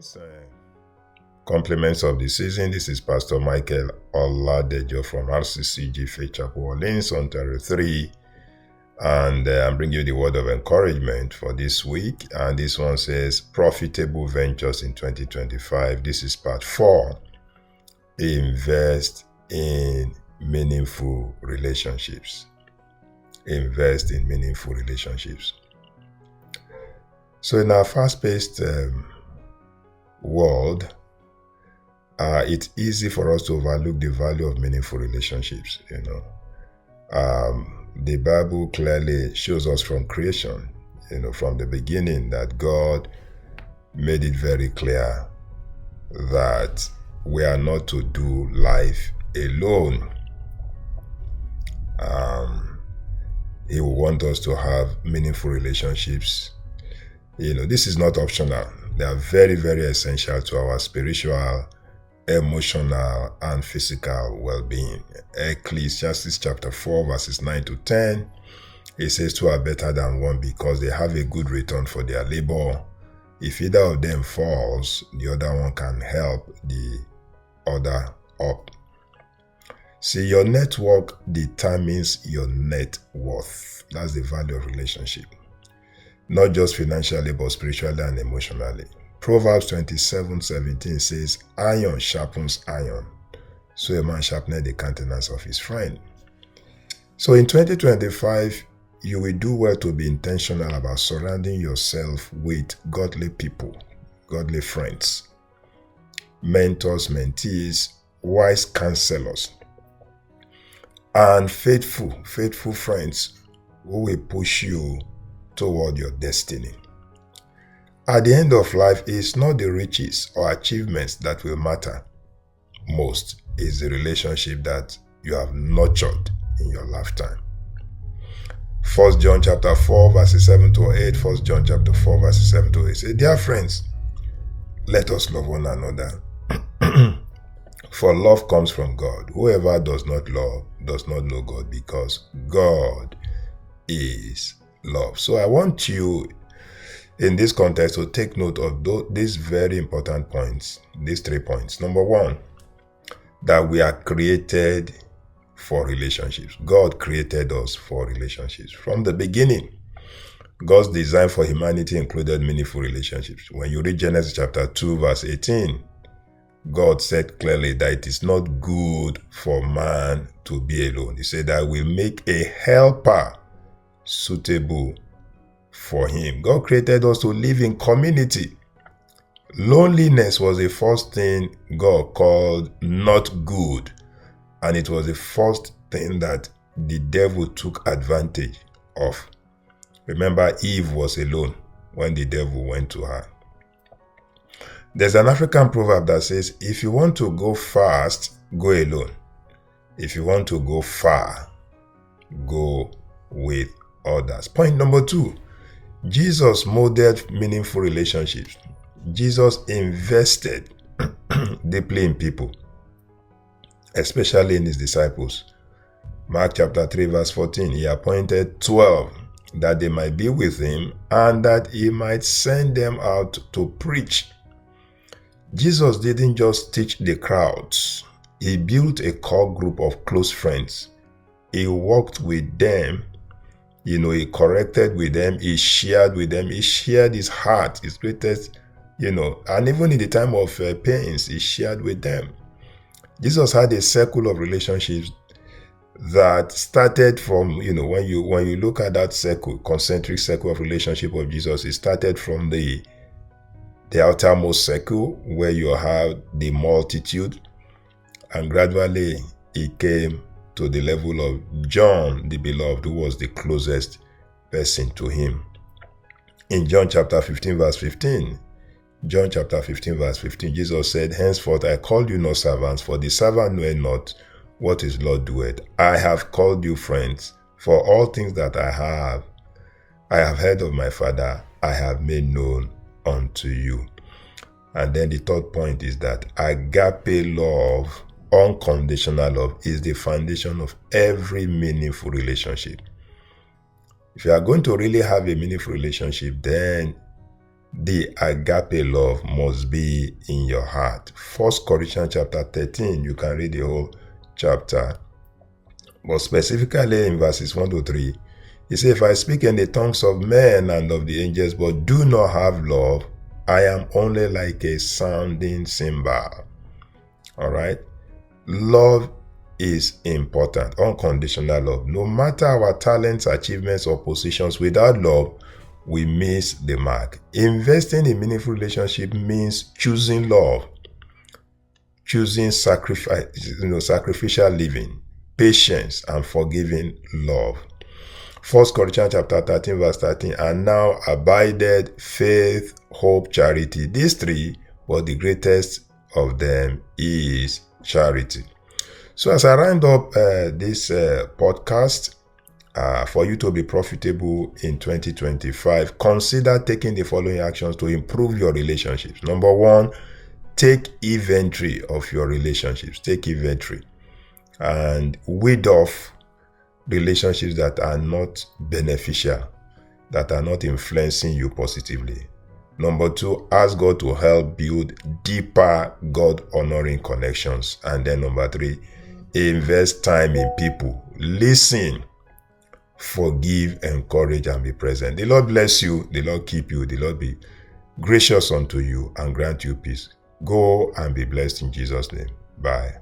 Greetings, compliments of the season. This is Pastor Michael Oladejo from RCCG Faith Chapel, Orleans, Ontario 3. And I'm bringing you the word of encouragement for this week. And this one says, Profitable Ventures in 2025. This is part 4. Invest in meaningful relationships. Invest in meaningful relationships. So in our fast-paced world, it's easy for us to overlook the value of meaningful relationships. The Bible clearly shows us from creation, from the beginning, that God made it very clear that we are not to do life alone. He will want us to have meaningful relationships. This is not optional. They are very, very essential to our spiritual, emotional, and physical well-being. Ecclesiastes chapter 4, verses 9 to 10, it says, two are better than one because they have a good return for their labor. If either of them falls, the other one can help the other up. See, your network determines your net worth. That's the value of relationship. Not just financially, but spiritually and emotionally. Proverbs 27:17 says, iron sharpens iron, so a man sharpeneth the countenance of his friend. So in 2025, you will do well to be intentional about surrounding yourself with godly people, godly friends, mentors, mentees, wise counselors, and faithful friends who will push you toward your destiny. At the end of life, it's not the riches or achievements that will matter most. It's the relationship that you have nurtured in your lifetime. 1 John chapter 4, verses 7 to 8. 1 John chapter 4, verses 7 to 8. Say, dear friends, let us love one another. For love comes from God. Whoever does not love does not know God, because God is love. So I want you in this context to take note of these very important points, these 3 points. Number 1, that we are created for relationships. God created us for relationships. From the beginning, God's design for humanity included meaningful relationships. When you read Genesis chapter 2, verse 18, God said clearly that it is not good for man to be alone. He said that we make a helper suitable for him. God created us to live in community. Loneliness was the first thing God called not good, and it was the first thing that the devil took advantage of. Remember, Eve was alone when the devil went to her. There's an African proverb that says, if you want to go fast, go alone. If you want to go far, go with others. Point number 2, Jesus modeled meaningful relationships. Jesus invested deeply in people, especially in his disciples. Mark chapter 3, verse 14, he appointed 12 that they might be with him and that he might send them out to preach. Jesus didn't just teach the crowds. He built a core group of close friends. He walked with them. He corrected with them. He shared with them. He shared his heart, his greatest, and even in the time of pains, he shared with them. Jesus had a circle of relationships that started from, when you look at that circle, concentric circle of relationship of Jesus, it started from the outermost circle where you have the multitude, and gradually it came to the level of John, the beloved, who was the closest person to him. In John chapter 15, verse 15, Jesus said, henceforth I called you not servants, for the servant knoweth not what his Lord doeth. I have called you friends, for all things that I have heard of my Father, I have made known unto you. And then the third point is that agape love, unconditional love, is the foundation of every meaningful relationship. If you are going to really have a meaningful relationship, then The agape love must be in your heart. 1 Corinthians chapter 13, you can read the whole chapter. But specifically in verses 1 to 3, he says, if I speak in the tongues of men and of the angels, but do not have love, I am only like a sounding cymbal. All right? Love is important. Unconditional love. No matter our talents, achievements, or positions, without love, we miss the mark. Investing in meaningful relationship means choosing love, choosing sacrificial living, patience, and forgiving love. 1 Corinthians chapter 13 verse 13, and now abided faith, hope, charity. These three, but the greatest of them is charity. So as I round up this podcast, for you to be profitable in 2025, consider taking the following actions to improve your relationships. Number one, take inventory of your relationships. Take inventory and weed off relationships that are not beneficial, that are not influencing you positively. Number two, ask God to help build deeper God-honoring connections. And then number three, invest time in people. Listen, forgive, encourage, and be present. The Lord bless you. The Lord keep you. The Lord be gracious unto you and grant you peace. Go and be blessed in Jesus' name. Bye.